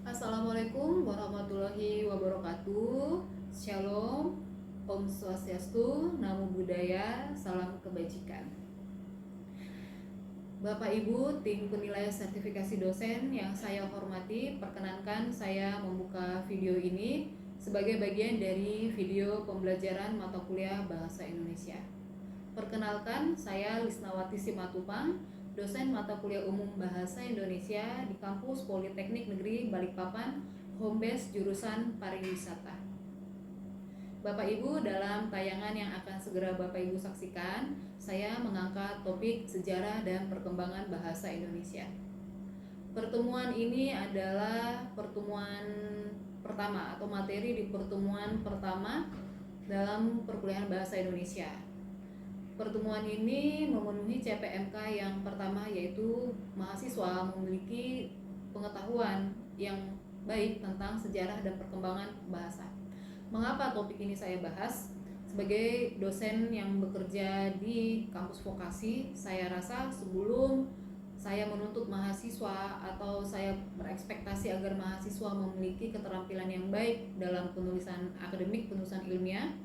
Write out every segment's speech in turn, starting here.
Assalamualaikum warahmatullahi wabarakatuh. Shalom, Om Swastiastu, Namo Buddhaya, salam kebajikan. Bapak Ibu, tim penilai sertifikasi dosen yang saya hormati, perkenankan saya membuka video ini sebagai bagian dari video pembelajaran mata kuliah Bahasa Indonesia. Perkenalkan, saya Lisnawati Simatupang, dosen mata kuliah umum Bahasa Indonesia di kampus Politeknik Negeri Balikpapan, home base jurusan pariwisata. Bapak Ibu, dalam tayangan yang akan segera Bapak Ibu saksikan, saya mengangkat topik sejarah dan perkembangan bahasa Indonesia. Pertemuan ini adalah pertemuan pertama atau materi di pertemuan pertama dalam perkuliahan bahasa Indonesia. Pertemuan ini memenuhi CPMK yang pertama, yaitu mahasiswa memiliki pengetahuan yang baik tentang sejarah dan perkembangan bahasa. Mengapa topik ini saya bahas? Sebagai dosen yang bekerja di kampus vokasi, saya rasa sebelum saya menuntut mahasiswa atau saya berekspektasi agar mahasiswa memiliki keterampilan yang baik dalam penulisan akademik, penulisan ilmiah,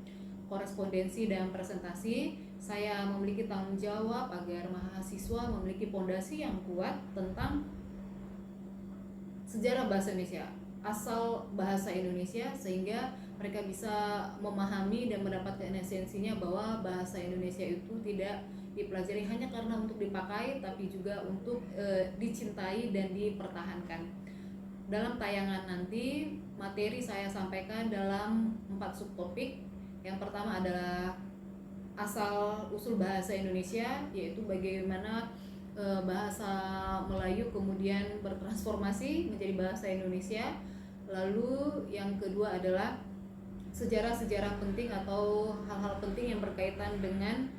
korespondensi dan presentasi, saya memiliki tanggung jawab agar mahasiswa memiliki pondasi yang kuat tentang sejarah bahasa Indonesia, asal bahasa Indonesia, sehingga mereka bisa memahami dan mendapatkan esensinya bahwa bahasa Indonesia itu tidak dipelajari hanya karena untuk dipakai, tapi juga untuk dicintai dan dipertahankan. Dalam tayangan nanti, materi saya sampaikan dalam 4 subtopik. Yang pertama adalah asal usul bahasa Indonesia, yaitu bagaimana bahasa Melayu kemudian bertransformasi menjadi bahasa Indonesia. Lalu yang kedua adalah sejarah-sejarah penting atau hal-hal penting yang berkaitan dengan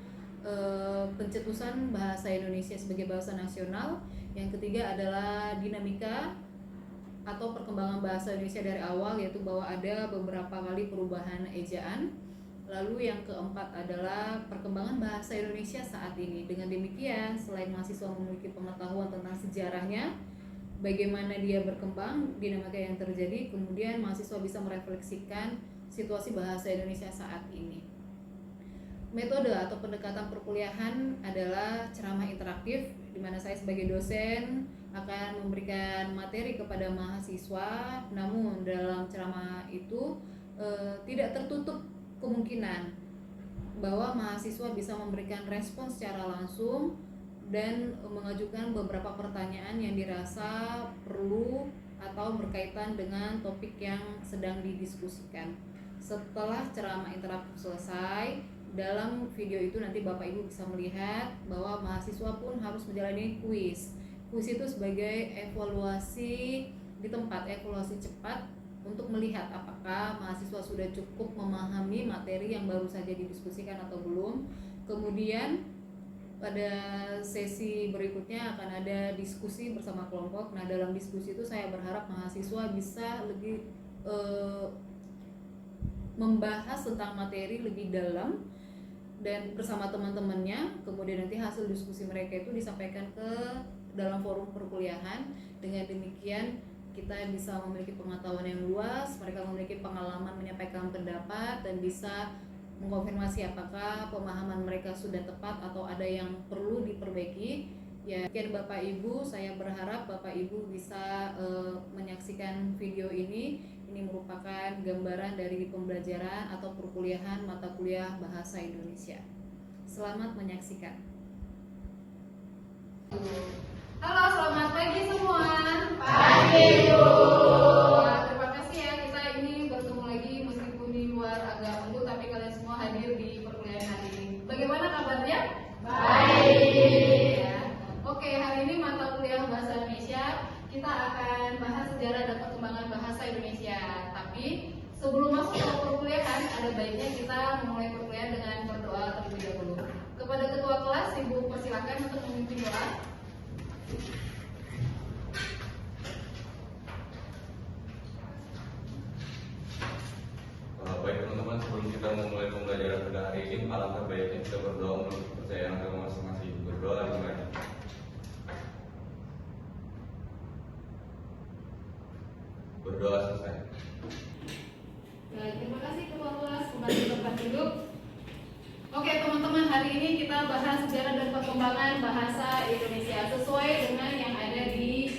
pencetusan bahasa Indonesia sebagai bahasa nasional. Yang ketiga adalah dinamika atau perkembangan bahasa Indonesia dari awal, yaitu bahwa ada beberapa kali perubahan ejaan. Lalu yang keempat adalah perkembangan bahasa Indonesia saat ini. Dengan demikian, selain mahasiswa memiliki pengetahuan tentang sejarahnya, bagaimana dia berkembang, dinamika yang terjadi, kemudian mahasiswa bisa merefleksikan situasi bahasa Indonesia saat ini. Metode atau pendekatan perkuliahan adalah ceramah interaktif, di mana saya sebagai dosen akan memberikan materi kepada mahasiswa. Namun dalam ceramah itu tidak tertutup kemungkinan bahwa mahasiswa bisa memberikan respon secara langsung dan mengajukan beberapa pertanyaan yang dirasa perlu atau berkaitan dengan topik yang sedang didiskusikan. Setelah ceramah interaktif selesai, dalam video itu nanti Bapak Ibu bisa melihat bahwa mahasiswa pun harus menjalani kuis. Kuis itu sebagai evaluasi di tempat, evaluasi cepat untuk melihat apakah mahasiswa sudah cukup memahami materi yang baru saja didiskusikan atau belum. Kemudian pada sesi berikutnya akan ada diskusi bersama kelompok. Nah, dalam diskusi itu saya berharap mahasiswa bisa lebih membahas tentang materi lebih dalam dan bersama teman-temannya. Kemudian nanti hasil diskusi mereka itu disampaikan ke dalam forum perkuliahan. Dengan demikian kita bisa memiliki pengetahuan yang luas, mereka memiliki pengalaman menyampaikan pendapat dan bisa mengkonfirmasi apakah pemahaman mereka sudah tepat atau ada yang perlu diperbaiki. Ya, mungkin Bapak Ibu, saya berharap Bapak Ibu bisa menyaksikan video ini. Ini merupakan gambaran dari pembelajaran atau perkuliahan mata kuliah Bahasa Indonesia. Selamat menyaksikan. Halo, selamat pagi semua. Pagi, Bu. Terima kasih ya, kita ini bertemu lagi meskipun di luar agak embun, tapi kalian semua hadir di perkuliahan hari ini. Bagaimana kabarnya? Baik. Ya. Oke, hari ini mata kuliah Bahasa Indonesia kita akan bahas sejarah dan perkembangan bahasa Indonesia. Tapi sebelum masuk ke perkuliahan, ada baiknya kita memulai perkuliahan dengan berdoa terlebih dahulu. Kepada ketua kelas Berdoa selesai. Baik, terima kasih Ketua Kelas, kembali ke tempat duduk. Oke teman-teman, hari ini kita bahas sejarah dan perkembangan bahasa Indonesia sesuai dengan yang ada di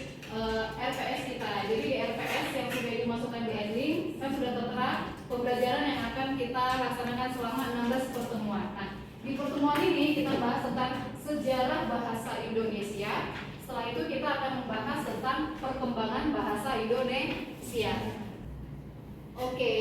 RPS kita. Jadi RPS yang sudah dimasukkan di ending kan sudah tertera pembelajaran yang akan kita laksanakan selama 16 pertemuan. Nah, di pertemuan ini kita bahas tentang sejarah bahasa Indonesia. Setelah itu kita akan membahas tentang perkembangan bahasa Indonesia. Oke,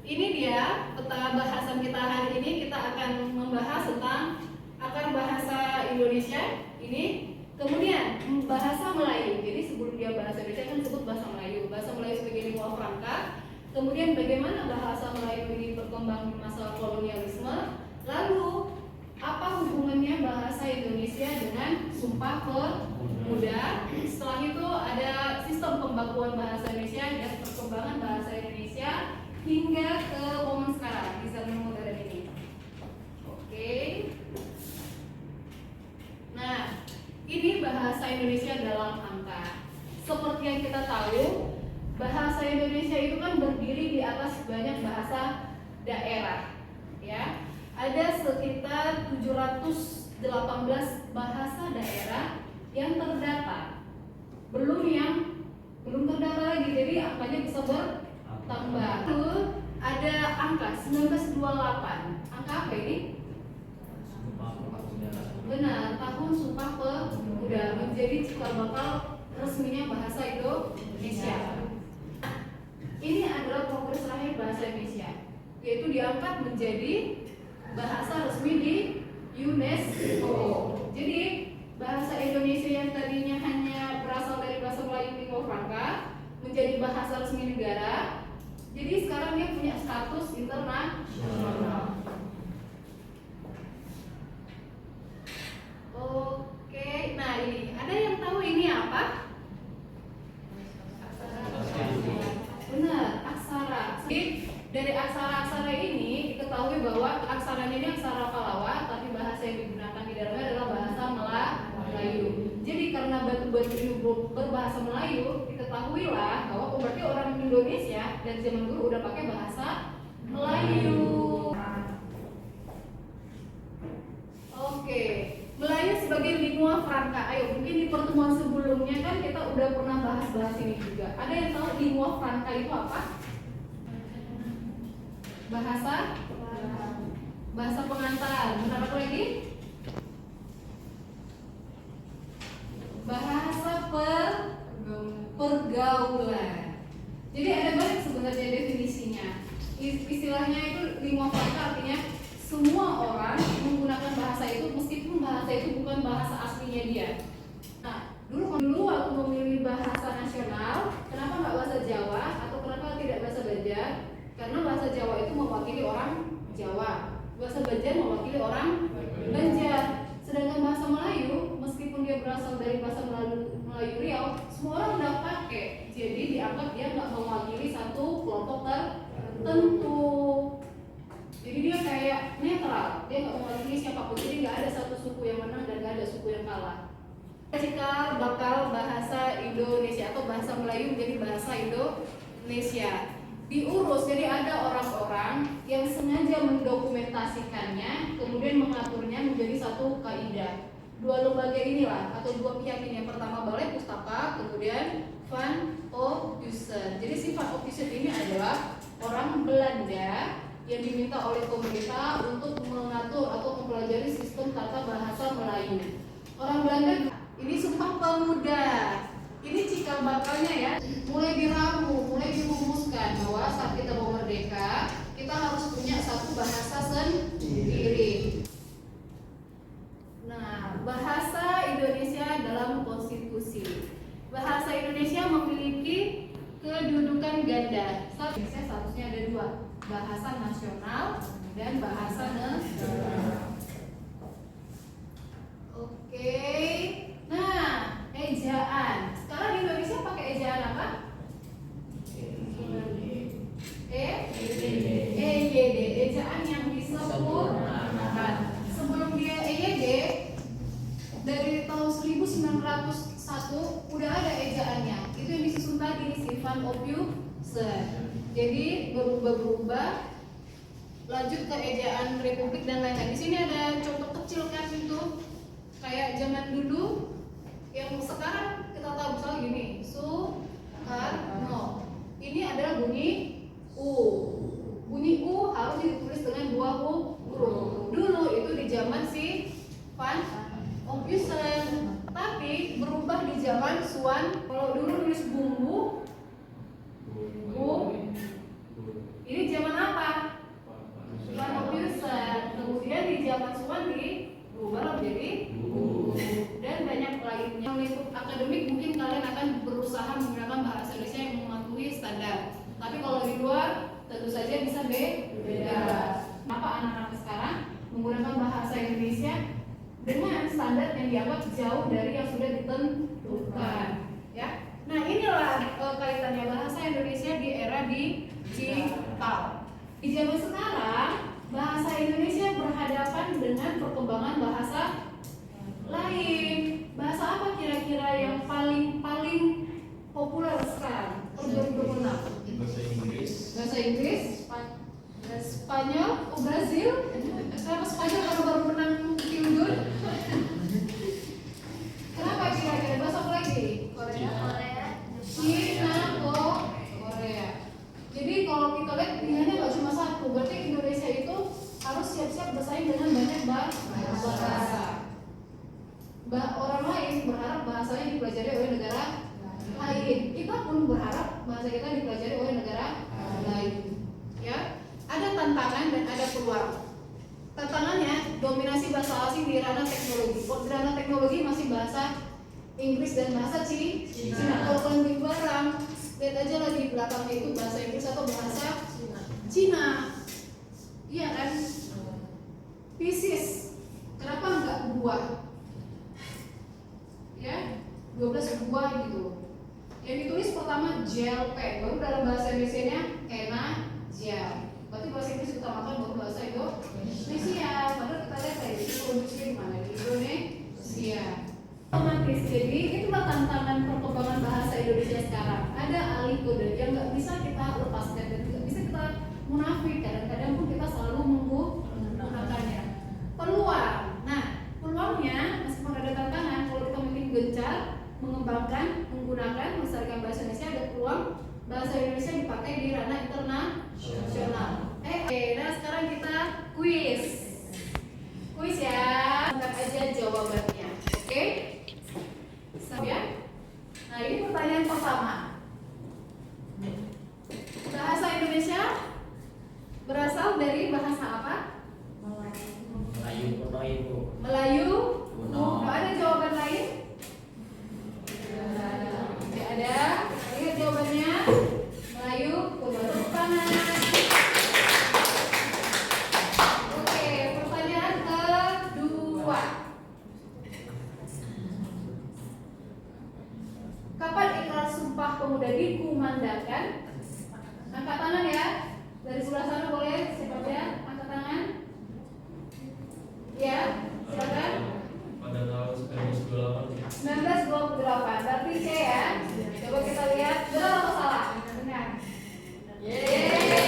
ini dia peta bahasan kita hari ini. Kita akan membahas tentang akar bahasa Indonesia ini. Kemudian bahasa Melayu. Jadi sebelum dia bahasa Indonesia kan disebut bahasa Melayu. Bahasa Melayu sebagai lingua franca. Kemudian bagaimana bahasa Melayu ini berkembang di masa kolonialisme. Lalu apa hubungannya bahasa Indonesia dengan Sumpah Pemuda. Setelah itu ada sistem pembakuan bahasa Indonesia dan perkembangan bahasa Indonesia hingga ke momen sekarang di zaman modern ini. Oke. Nah, ini bahasa Indonesia dalam angka. Seperti yang kita tahu, bahasa Indonesia itu kan berdiri di atas banyak bahasa daerah, ya. Ada sekitar 718 bahasa daerah yang terdata. Belum terdata lagi, jadi angkanya bisa bertambah. Lalu ada angka 1928. Angka apa ini? Benar, tahun Sumpah Pemuda menjadi cikal bakal resminya bahasa Indonesia. Ini adalah progres terakhir bahasa Indonesia, yaitu diangkat menjadi bahasa resmi di UNESCO. Jadi bahasa Indonesia yang tadinya hanya berasal dari bahasa Melayu lingua franca menjadi bahasa resmi negara. Jadi sekarang dia punya status internasional. Oke, nah ini ada yang tahu ini apa? Benar, aksara. Jadi dari aksara-aksara ini diketahui bahwa aksaranya ini aksara Pallawa, tapi bahasa yang digunakan di dalamnya adalah bahasa Melayu. Jadi karena batu-batu ini berbahasa Melayu, diketahuilah bahwa berarti orang Indonesia dari zaman dulu udah pakai bahasa Melayu. Oke, Melayu sebagai lingua franca. Ayo, mungkin di pertemuan sebelumnya kan kita udah pernah bahas ini juga. Ada yang tahu lingua franca itu apa? Bahasa pengantar. Benar apa lagi? Bahasa pergaulan. Jadi ada banyak sebenarnya definisinya. Istilahnya itu lingua franca, artinya semua orang menggunakan bahasa itu meskipun bahasa itu bukan bahasa aslinya dia. Nah, dulu waktu memilih bahasa nasional, kenapa nggak bahasa Jawa atau kenapa tidak bahasa Banjar? Karena bahasa Jawa itu mewakili orang Jawa, bahasa Banjar mewakili orang Banjar. Sedangkan bahasa Melayu, meskipun dia berasal dari bahasa Melayu Riau, semua orang udah pakai. Jadi dianggap dia nggak mewakili satu kelompok tertentu. Jadi dia kayak netral, dia nggak mewakili siapapun. Jadi nggak ada satu suku yang menang dan nggak ada suku yang kalah. Cikal bakal bahasa Indonesia atau bahasa Melayu menjadi bahasa Indonesia diurus. Jadi ada orang-orang yang sengaja mendokumentasikannya, kemudian mengaturnya menjadi satu kaidah. Dua lembaga inilah atau dua pihak ini. Yang pertama Balai Pustaka, kemudian Van Ophusen. Jadi si Van Ophusen ini adalah orang Belanda yang diminta oleh pemerintah untuk mengatur atau mempelajari sistem tata bahasa Melayu. Orang Belanda ini Sumpah Pemuda. Ini cikal bakalnya ya, mulai diramu, mulai dirumuskan bahwa saat kita mau merdeka, kita harus punya satu bahasa sendiri. Nah, bahasa Indonesia dalam konstitusi. Bahasa Indonesia memiliki kedudukan ganda. Indonesia seharusnya ada dua, bahasa nasional dan bahasa negara. Oke. Nah, ejaan. Sekarang di Indonesia pakai ejaan apa? EYD. Ejaan yang disempurnakan. Sebelum dia EYD, dari tahun 1901 udah ada ejaannya. itu yang disusun tadi si Van Ophusen. Jadi berubah-berubah, lanjut ke ejaan Republik dan lain-lain. Di sini ada contoh kecil kan itu kayak zaman dulu yang sekarang kita tahu misalnya gini, Soekarno. Ini adalah bunyi U. Bunyi U harus ditulis dengan 2 huruf. Dulu itu di zaman si Van Ophusen. Tapi berubah di zaman Swan. Kalau dulu tulis bumbu, ini zaman apa? Van Ophusen. Kemudian di zaman Swan berubah menjadi bumbu. Dan banyak lainnya. Lingkup akademik mungkin kalian akan berusaha menggunakan bahasa Indonesia yang mematuhi standar. Tapi kalau di luar tentu saja bisa beda. Kenapa anak-anak sekarang menggunakan bahasa Indonesia dengan standar yang dianggap jauh dari yang sudah ditentukan, ya? Nah, inilah kaitannya bahasa Indonesia di era digital. Di zaman sekarang, bahasa Indonesia berhadapan dengan perkembangan bahasa lain. Bahasa apa kira-kira yang paling populer sekarang? Tahun 2026. Bahasa Inggris. Bahasa Inggris, Spanyol, Brazil. Kenapa Spanyol kalau baru menang Piala Dunia? Kenapa kira-kira? Bahasa apa lagi? Korea, Cina, Korea. Jadi kalau kita lihat pilihannya nggak cuma satu, berarti Indonesia itu harus siap-siap bersaing dengan banyak bahasa. Orang lain berharap bahasanya dipelajari oleh negara lain. Kita pun berharap bahasa kita dipelajari oleh negara lain. Ya, ada tantangan dan ada peluang. Tantangannya dominasi bahasa asing di ranah teknologi. Di ranah teknologi masih bahasa Inggris dan bahasa Cina. Kalau kalian beli barang, lihat aja lah di belakangnya itu bahasa Inggris atau bahasa Cina. Iya kan? Pisces. Kenapa enggak buah? Ya, 12 buah gitu. Yang ditulis pertama gel pen, baru dalam bahasa Indonesia-nya kena gel. Berarti bahasa Inggris utamakan baru bahasa Indonesia. Padahal kita lihat kayak itu produksinya di mana? Di Indonesia. Otomatis, jadi itulah tantangan perkembangan bahasa Indonesia sekarang. Ada alih kode yang nggak bisa kita lepaskan dan nggak bisa kita munafik. Kadang-kadang pun kita selalu menggunakannya. Peluang. Nah, peluangnya meskipun ada tantangan, kalau kita makin gencar mengembangkan, menggunakan, melestarikan bahasa Indonesia, ada peluang bahasa Indonesia dipakai di ranah internasional. Nah sekarang kita kuis ya, angkat aja jawabannya, oke? Ya. Nah ini pertanyaan pertama. Bahasa Indonesia berasal dari bahasa apa? Melayu kuno ibu. Melayu Kuno. Ada jawaban lain? Tidak ada. Lihat jawabannya. Melayu kuno. Tepuk tangan. Oke, pertanyaan kedua. Kapan ikrar Sumpah Pemuda dikumandangkan? Angkat tangan ya. Dari sebelah sana boleh siapa aja angkat tangan. Ya, silakan. Pada tahun 1928. 1928, berarti C ya. Coba kita lihat, benar atau salah? Benar. Yeay.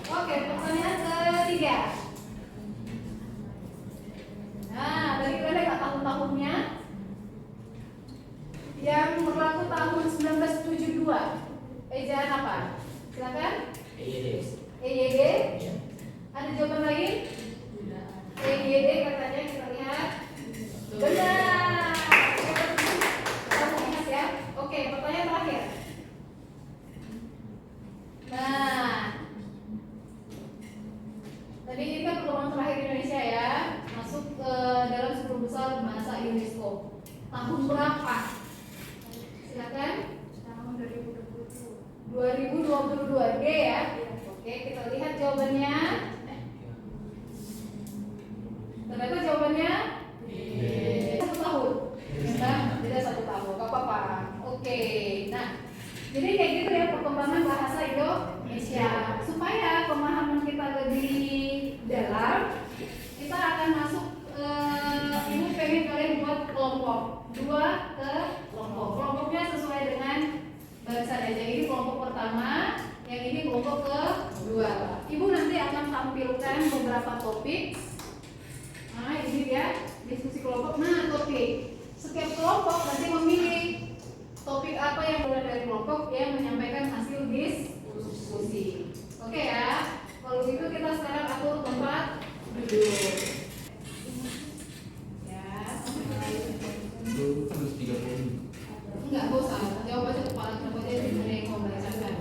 Oke, pertanyaan ketiga. Nah, tadi kita lihat tahun-tahunnya. Yang berlaku tahun 1972. Ejaan apa? Silakan. EYD. Ada jawaban lain? EYD katanya kita lihat. Benar. Kamu ingat ya? Oke, pertanyaan terakhir. Nah, tadi ini kan pertemuan terakhir Indonesia ya, masuk ke dalam 10 besar bahasa UNESCO. Tahun berapa? Silakan. tahun 2022. 2022 D ya. Oke, kita lihat jawabannya. Ternyata jawabannya satu tahun. Beda 1 tahun. Gak apa-apa. Oke. Nah, jadi kayak gitu ya perkembangan bahasa Indonesia. Supaya pemahaman kita lebih dalam, kita akan masuk. Ibu pengen kalian buat kelompok. kelompok. 2 ke kelompok. Kelompoknya sesuai dengan barisan aja. Ini kelompok pertama, yang ini kelompok kedua. Ibu nanti akan tampilkan beberapa topik. Nah, ini dia diskusi kelompok. Nah, topik. Setiap kelompok nanti memilih topik apa yang boleh dari kelompok yang menyampaikan hasil diskusi. Oke ya. Kalau gitu kita sekarang atur tempat duduk. Ya. Itu terus 30. Enggak bosan. Jawab aja kepala kenapa aja yang mau bacakan.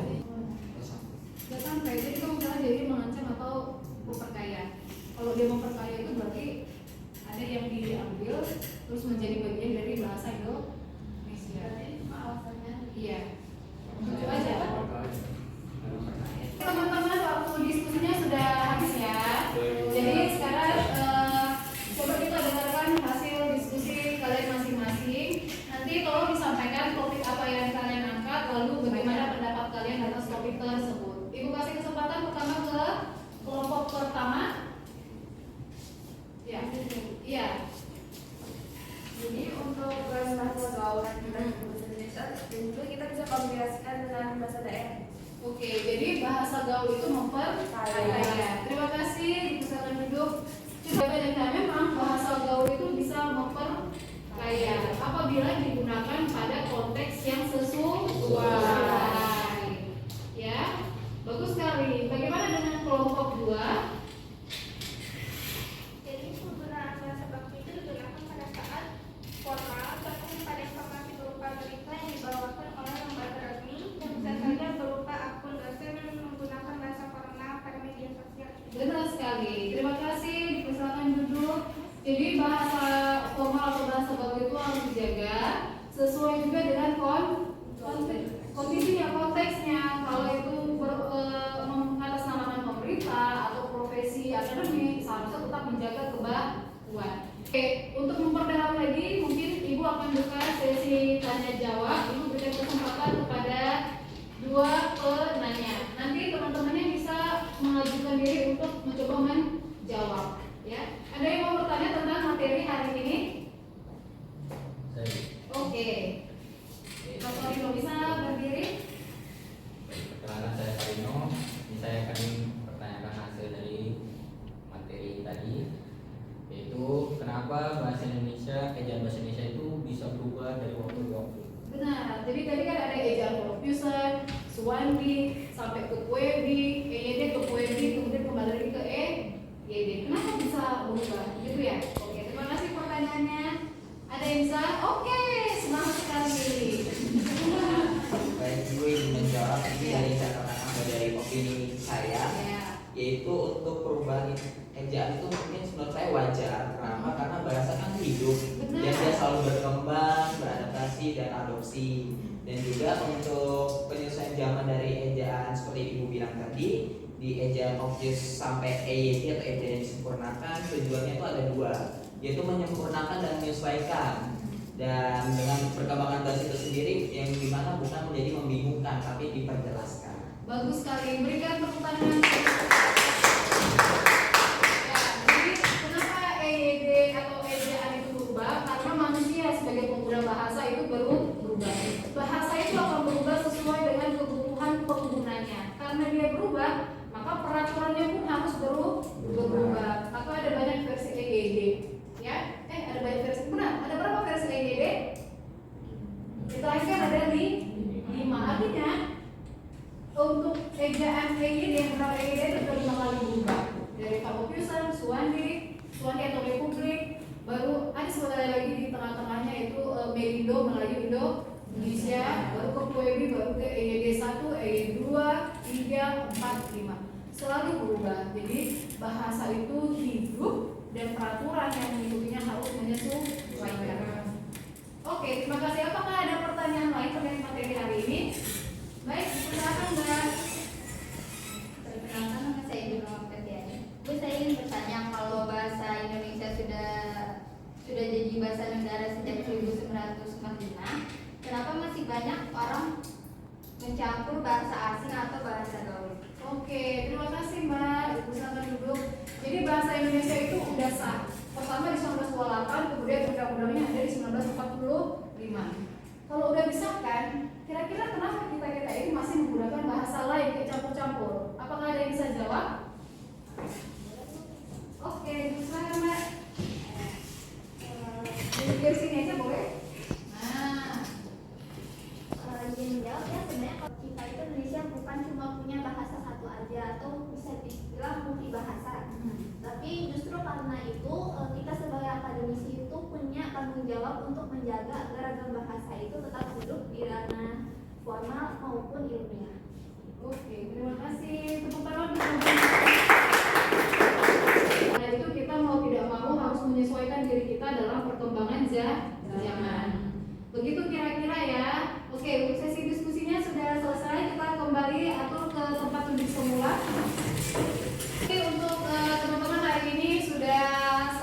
Gak sampai. Jadi kamu jangan jadi mengancam atau memperkaya. Kalau dia memperkaya itu berarti ada yang diambil terus menjadi bagian dari bahasa Indonesia. Alasannya. Iya. Itu aja. Teman-teman, waktu diskusinya sudah habis ya. Jadi sekarang coba kita dengarkan hasil diskusi kalian masing-masing. Nanti tolong disampaikan topik apa yang kalian angkat, lalu bagaimana pendapat kalian atas topik tersebut. Ibu kasih kesempatan pertama ke kelompok pertama. Ya. Iya. Jadi untuk bahasa pergaulan kita di bahasa Indonesia, dan juga kita bisa kombinasikan dengan bahasa daerah. Oke, jadi bahasa gaul itu memperkaya. Terima kasih, silakan duduk. Dan memang bahasa gaul itu bisa memperkaya apabila digunakan pada konteks yang sesuai. Ya, bagus sekali. Bagaimana dengan kelompok 2? Jadi penggunaan bahasa baku itu digunakan pada saat formal ataupun pada informasi berupa berita yang dibawakan oleh lembaga resmi dan bisa saja berupa akun dosen yang menggunakan bahasa formal pada media sosial. Benar sekali. Terima kasih. Dipersilakan duduk. Jadi bahasa formal atau bahasa baku itu harus dijaga sesuai juga dengan kondisinya, konteksnya. Kalau itu mengatasnamakan pemerintah atau profesi akademik, seharusnya tetap menjaga kebakuan. Oke, untuk memperdalam lagi, mungkin Ibu akan buka sesi tanya jawab. Ibu berikan kesempatan kepada 2 penanya. Nanti teman-temannya bisa mengajukan diri untuk mencoba menjawab. Ya, ada yang mau bertanya tentang materi hari ini? Oke. Mas Farino bisa berdiri? Perkenalkan, saya Farino. Ini saya akan pertanyakan hasil dari materi tadi, yaitu kenapa bahasa Indonesia, ejaan bahasa Indonesia itu bisa berubah dari waktu ke waktu. Benar. Jadi tadi kan ada ejaan Confucius, Suwandi, sampai ke Puebi, EYD ke Puebi, kemudian kembali lagi ke EYD. Kenapa bisa berubah? Gitu ya. Oke, terima kasih pertanyaannya. Ada yang bisa? Oke, semangat sekali. Baik, Ibu ingin menjawab ini dari catatan atau dari opini saya, Ya. yaitu untuk perubahan ejaan itu mungkin menurut saya wajar. Kenapa? Karena bahasa kan hidup Benar. dan dia selalu berkembang, beradaptasi dan adopsi. Dan juga untuk penyesuaian zaman dari ejaan seperti Ibu bilang tadi, di ejaan obvious sampai EYT atau ejaan yang disempurnakan, tujuannya itu ada 2, yaitu menyempurnakan dan menyesuaikan. Dan dengan perkembangan bahasa itu sendiri yang dimana bukan menjadi membingungkan tapi diperjelaskan. Bagus sekali. Berikan tepuk tangan. Ya, jadi kenapa EYD atau ejaan itu berubah? Karena manusia sebagai pengguna bahasa itu berubah. Bahasa itu akan berubah sesuai dengan kebutuhan penggunanya. Karena dia berubah, maka peraturannya pun harus berubah. Atau ada banyak versi EYD. Ya, ada banyak versi. Benar, ada berapa versi EYD? Kita kan ada 5. Artinya untuk ejaan EYD yang berapa EYD itu sudah 5 kali berubah. Dari Confucius, Suwandi atau Republik, baru ada sekali lagi di tengah-tengahnya itu Melindo, Melayu Indonesia, baru ke Puebi, baru ke EYD 1, EYD 2, 3, 4, 5. Selalu berubah. Jadi bahasa itu hidup dan peraturan yang mengikutinya harus menyesuaikan. Oke, terima kasih. Apakah ada pertanyaan lain terkait materi hari ini? Baik, silakan Mbak. Perkenalkan, nama saya Ibu Noviani. Bu, saya ingin bertanya, kalau bahasa Indonesia sudah jadi bahasa negara sejak 1945, kenapa masih banyak orang mencampur bahasa asing atau bahasa gaul? Oke, terima kasih Mbak. Ibu silakan duduk. Jadi bahasa Indonesia itu udah sah. Pertama di 1928, kemudian undang-undangnya ada di 1945. Kalau udah disahkan, kira-kira kenapa kita ini masih menggunakan bahasa lain kayak campur-campur? Apakah ada yang bisa jawab? Oke, silakan Mbak. Dari sini aja boleh? Nah, Izin menjawab ya, sebenarnya kalau kita itu Indonesia bukan cuma punya bahasa satu aja atau bisa dibilang multi bahasa. Tapi justru karena itu kita sebagai akademisi itu punya tanggung jawab untuk menjaga agar ragam bahasa itu tetap hidup di ranah formal maupun ilmiah. oke, terima kasih. Tepuk tangan untuk Nah, itu kita mau tidak mau harus menyesuaikan diri kita dalam perkembangan zaman. Begitu kira-kira ya. Oke, sesi diskusinya sudah selesai. Kita kembali atur ke tempat duduk semula. Oke, untuk teman-teman hari ini sudah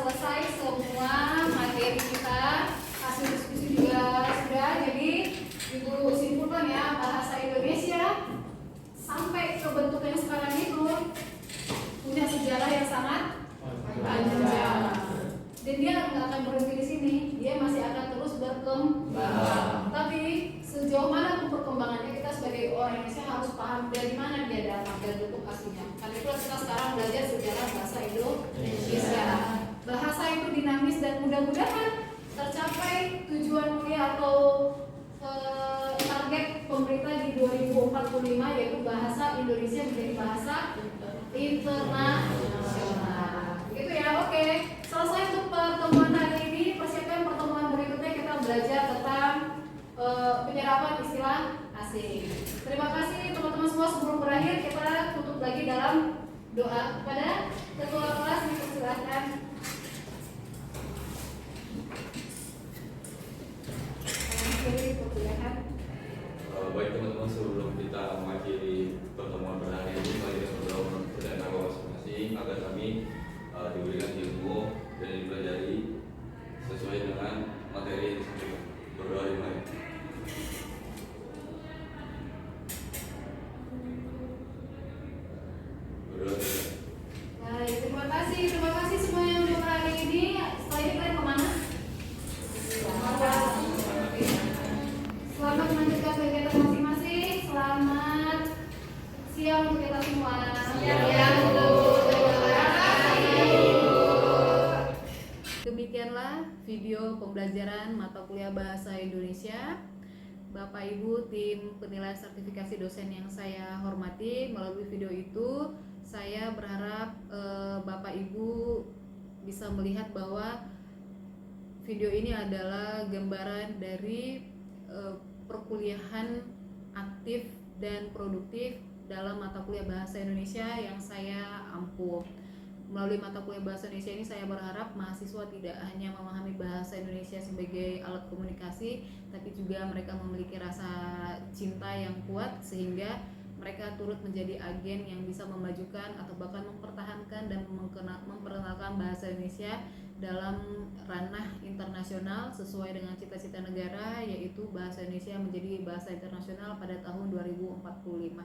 selesai semua materi kita. Hasil diskusi juga sudah. Jadi Ibu simpulkan ya, bahasa Indonesia sampai ke bentuk yang sekarang itu punya sejarah yang sangat panjang. Dan dia nggak akan berhenti di sini, dia masih akan terus berkembang. Tapi sejauh mana tuh perkembangannya, kita sebagai orang Indonesia harus paham dari mana dia datang dan bentuk aslinya. Karena itu kita sekarang belajar sejarah bahasa Indonesia. Bahasa itu dinamis dan mudah-mudahan tercapai tujuan mulia atau target pemerintah di 2045, yaitu bahasa Indonesia menjadi bahasa internasional. Gitu ya, oke. Selesai untuk pertemuan hari ini. Persiapkan pertemuan berikutnya, kita belajar tentang penyerapan istilah asing. Terima kasih teman-teman semua. Sebelum berakhir, kita tutup lagi dalam doa. Kepada ketua kelas dipersilakan. Baik teman-teman, sebelum kita mengakhiri pertemuan pada hari ini, mari kita berdoa dan doa masing-masing agar kami diberikan ilmu dan dipelajari sesuai dengan materi yang disampaikan. Berdoa dimulai. Berdoa dimulai. Baik, terima kasih semua yang sudah hari ini. Setelah ini kalian kemana? Selamat melanjutkan kegiatan masing-masing. Selamat siang untuk kita semua. Demikianlah video pembelajaran mata kuliah Bahasa Indonesia. Bapak Ibu tim penilaian sertifikasi dosen yang saya hormati, melalui video itu saya berharap Bapak Ibu bisa melihat bahwa video ini adalah gambaran dari perkuliahan aktif dan produktif dalam mata kuliah Bahasa Indonesia yang saya ampuh. Melalui mata kuliah Bahasa Indonesia ini saya berharap mahasiswa tidak hanya memahami bahasa Indonesia sebagai alat komunikasi, tapi juga mereka memiliki rasa cinta yang kuat sehingga mereka turut menjadi agen yang bisa memajukan atau bahkan mempertahankan dan memperkenalkan bahasa Indonesia dalam ranah internasional sesuai dengan cita-cita negara, yaitu bahasa Indonesia menjadi bahasa internasional pada tahun 2045.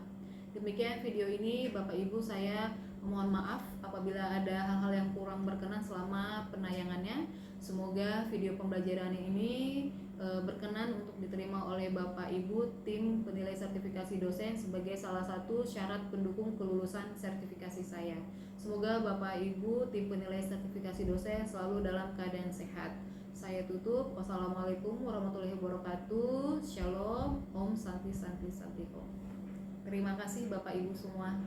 Demikian video ini, Bapak Ibu, saya mohon maaf apabila ada hal-hal yang kurang berkenan selama penayangannya. Semoga video pembelajaran ini berkenan untuk diterima oleh Bapak Ibu tim penilai sertifikasi dosen sebagai salah satu syarat pendukung kelulusan sertifikasi saya. Semoga Bapak Ibu tim penilai sertifikasi dosen selalu dalam keadaan sehat. Saya tutup. Wassalamualaikum warahmatullahi wabarakatuh. Shalom. Om Santi Santi Santi Om. Terima kasih Bapak Ibu semua.